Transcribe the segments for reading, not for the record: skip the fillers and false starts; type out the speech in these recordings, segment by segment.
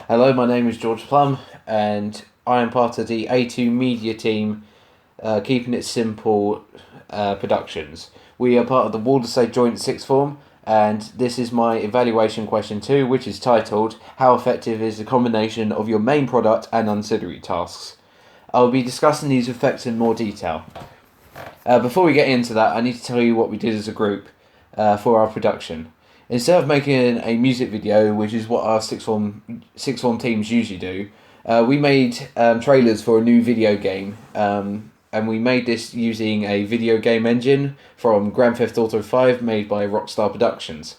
Hello, my name is George Plum, and I am part of the A2 Media team, Keeping It Simple Productions. We are part of the Waldersay Joint Sixth Form, and this is my evaluation question 2, which is titled, How effective is the combination of your main product and ancillary tasks? I'll be discussing these effects in more detail. Before we get into that, I need to tell you what we did as a group for our production. Instead of making a music video, which is what our sixth form teams usually do, we made trailers for a new video game, and we made this using a video game engine from Grand Theft Auto 5 made by Rockstar Productions.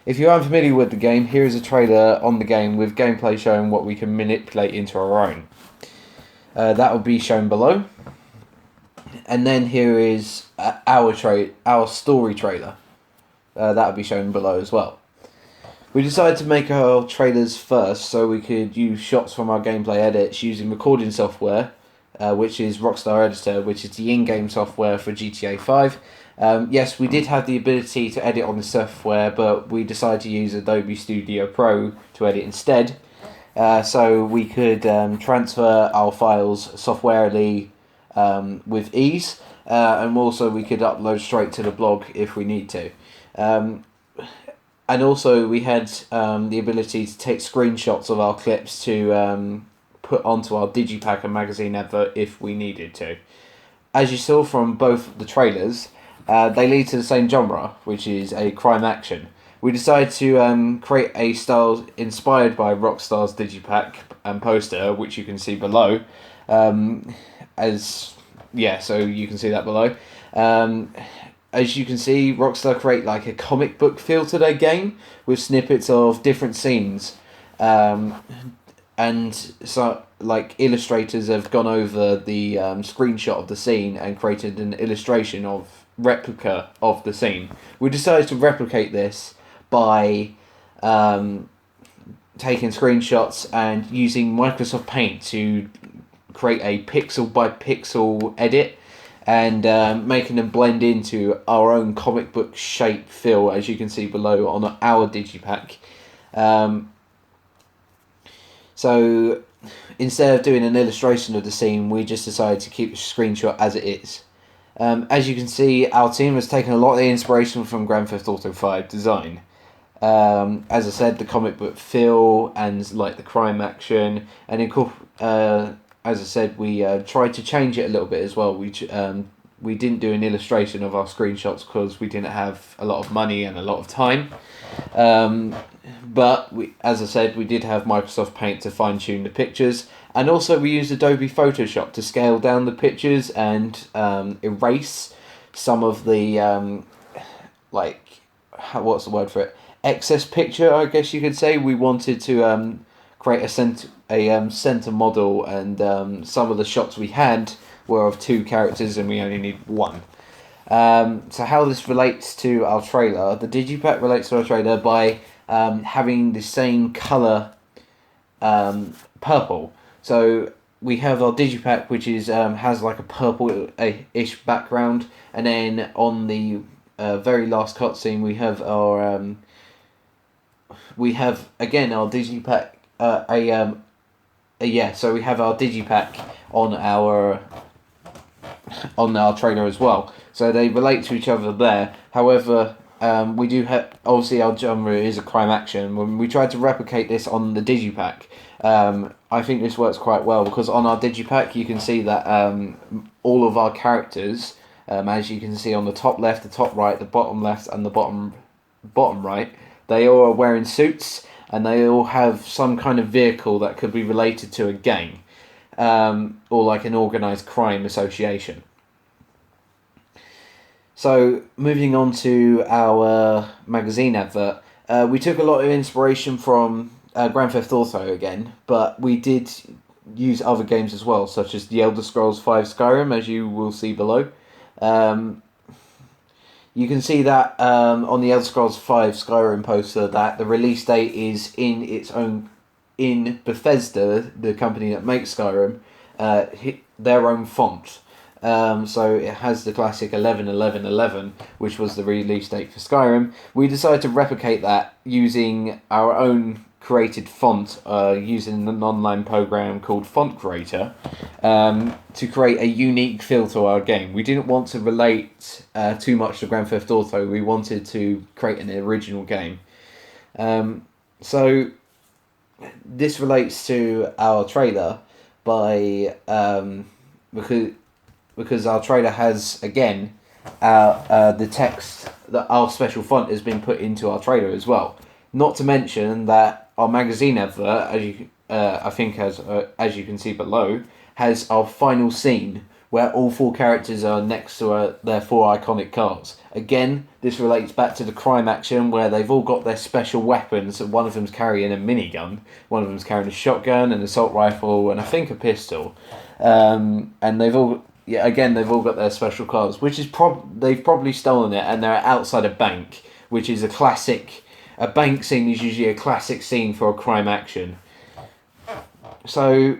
If you're unfamiliar with the game, here is a trailer on the game with gameplay showing what we can manipulate into our own. That will be shown below. And then here is our story trailer. That will be shown below as well. We decided to make our trailers first so we could use shots from our gameplay edits using recording software, which is Rockstar Editor, which is the in-game software for GTA 5. Yes, we did have the ability to edit on the software, but we decided to use Adobe Studio Pro to edit instead, so we could transfer our files softwarely with ease, and also we could upload straight to the blog if we need to. And also we had the ability to take screenshots of our clips to put onto our Digipack and magazine advert if we needed to. As you saw from both the trailers, they lead to the same genre, which is a crime action. We decided to create a style inspired by Rockstar's Digipack and poster, which you can see below. So you can see that below. As you can see, Rockstar create like a comic book feel to their game with snippets of different scenes, and so like illustrators have gone over the screenshot of the scene and created an illustration of replica of the scene. We decided to replicate this by taking screenshots and using Microsoft Paint to create a pixel by pixel edit and making them blend into our own comic book shape feel, as you can see below on our Digipack. So instead of doing an illustration of the scene, we just decided to keep the screenshot as it is. As you can see, our team has taken a lot of the inspiration from Grand Theft Auto 5 design. As I said, the comic book feel and like the crime action, and as I said, we tried to change it a little bit as well. We didn't do an illustration of our screenshots because we didn't have a lot of money and a lot of time. But as I said, we did have Microsoft Paint to fine tune the pictures, and also we used Adobe Photoshop to scale down the pictures and erase some of the what's the word for it? Excess picture, I guess you could say. We wanted to create a center model, and some of the shots we had were of 2 characters and we only need 1. So how this relates to our trailer, the Digipack relates to our trailer by having the same colour, purple. So we have our Digipack, which is has like a purple-ish background, and then on the very last cutscene we have our our Digipack. So we have our Digipack on our trailer as well. So they relate to each other there. However, we do have, obviously our genre is a crime action. When we tried to replicate this on the Digipack, I think this works quite well because on our Digipack you can see that all of our characters, as you can see on the top left, the top right, the bottom left, and the bottom right, they all are wearing suits. And they all have some kind of vehicle that could be related to a gang, or like an organised crime association. So, moving on to our magazine advert, we took a lot of inspiration from Grand Theft Auto again, but we did use other games as well, such as The Elder Scrolls V Skyrim, as you will see below. You can see that on the Elder Scrolls V Skyrim poster that the release date is in Bethesda, the company that makes Skyrim, their own font. So it has the classic 11/11/11, which was the release date for Skyrim. We decided to replicate that using our own created font using an online program called Font Creator to create a unique feel to our game. We didn't want to relate too much to Grand Theft Auto. We wanted to create an original game. So this relates to our trailer by because our trailer has again the text that our special font has been put into our trailer as well. Not to mention that our magazine advert, as you I think as you can see below, has our final scene where all 4 characters are next to their 4 iconic cars. Again, this relates back to the crime action where they've all got their special weapons. One of them's carrying a minigun, one of them's carrying a shotgun, an assault rifle, and I think a pistol. And they've all got their special cars, which is they've probably stolen it, and they're outside a bank, which is a classic. A bank scene is usually a classic scene for a crime action. So,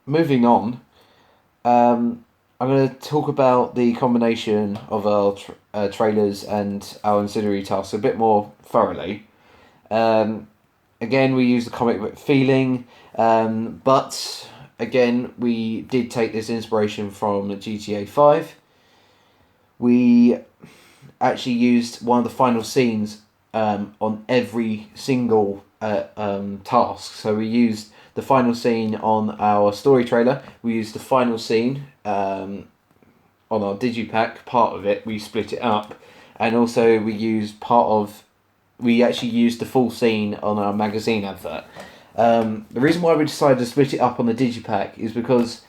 moving on, I'm going to talk about the combination of our trailers and our ancillary tasks a bit more thoroughly. Again, we use the comic book feeling, but again, we did take this inspiration from GTA 5. We actually used one of the final scenes on every single task. So we used the final scene on our story trailer. We used the final scene on our digipack, part of it. We split it up. And also we actually used the full scene on our magazine advert. The reason why we decided to split it up on the digipack is because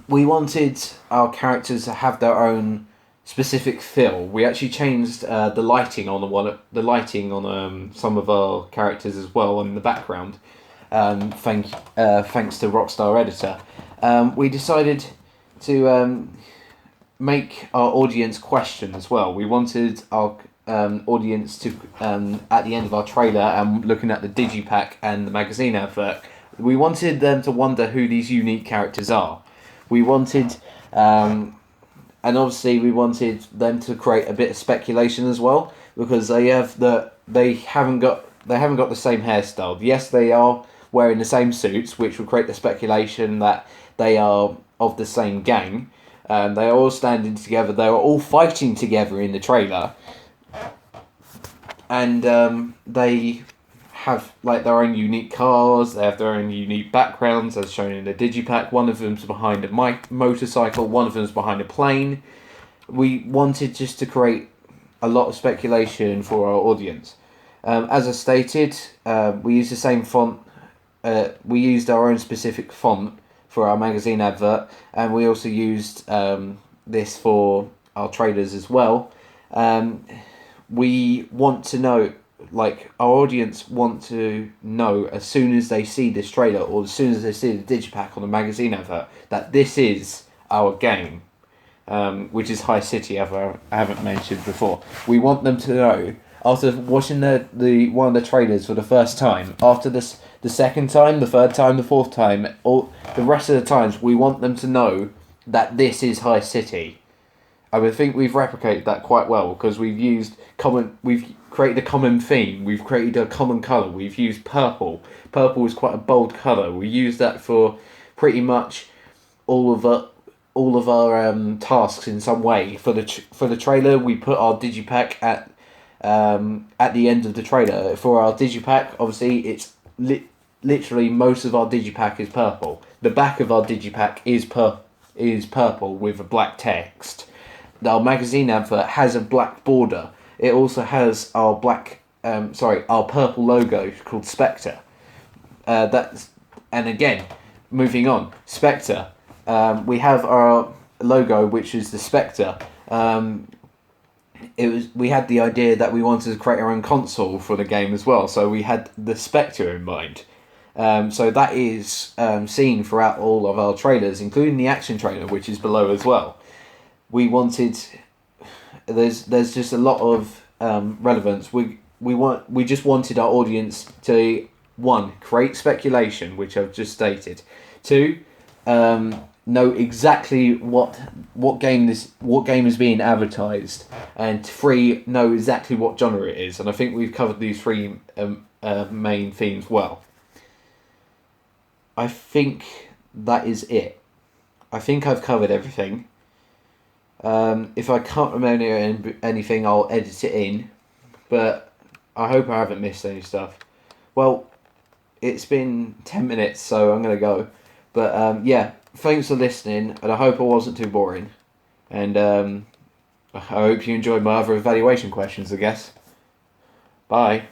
we wanted our characters to have their own specific feel. We actually changed the lighting on some of our characters as well in the background. Thanks to Rockstar Editor. We decided to make our audience question as well. We wanted our audience to at the end of our trailer and looking at the digipack and the magazine advert, we wanted them to wonder who these unique characters are. We wanted and obviously we wanted them to create a bit of speculation as well, because they haven't got the same hairstyle. Yes, they are wearing the same suits, which will create the speculation that they are of the same gang. They are all standing together. They are all fighting together in the trailer, and they have like their own unique cars. They have their own unique backgrounds, as shown in the digipack. One of them's behind a motorcycle. One of them's behind a plane. We wanted just to create a lot of speculation for our audience. As I stated, we used the same font. We used our own specific font for our magazine advert, and we also used this for our trailers as well. We want to know, like, our audience want to know as soon as they see this trailer or as soon as they see the digipack on the magazine advert that this is our game, which is High City, I haven't mentioned before. We want them to know, after watching the one of the trailers for the first time, after the second time, the third time, the fourth time, all the rest of the times, we want them to know that this is High City. I would think we've replicated that quite well, because we've created a common theme, we've created a common colour, we've used purple. Purple is quite a bold colour. We use that for pretty much all of our tasks in some way. For the trailer, we put our digipack at the end of the trailer. For our digipack, obviously, it's literally most of our digipack is purple. The back of our digipack is purple with a black text. Our magazine advert has a black border. It also has our purple logo called Spectre. And again, moving on, Spectre. We have our logo, which is the Spectre. We had the idea that we wanted to create our own console for the game as well, so we had the Spectre in mind. So that is seen throughout all of our trailers, including the action trailer, which is below as well. We wanted, there's just a lot of relevance. We just wanted our audience to, 1, create speculation, which I've just stated. 2, know exactly what game is being advertised, and 3, know exactly what genre it is. And I think we've covered these 3 main themes well. I think that is it. I think I've covered everything. If I can't remember anything, I'll edit it in. But I hope I haven't missed any stuff. Well, it's been 10 minutes, so I'm going to go. But yeah, thanks for listening, and I hope I wasn't too boring. And I hope you enjoyed my other evaluation questions, I guess. Bye.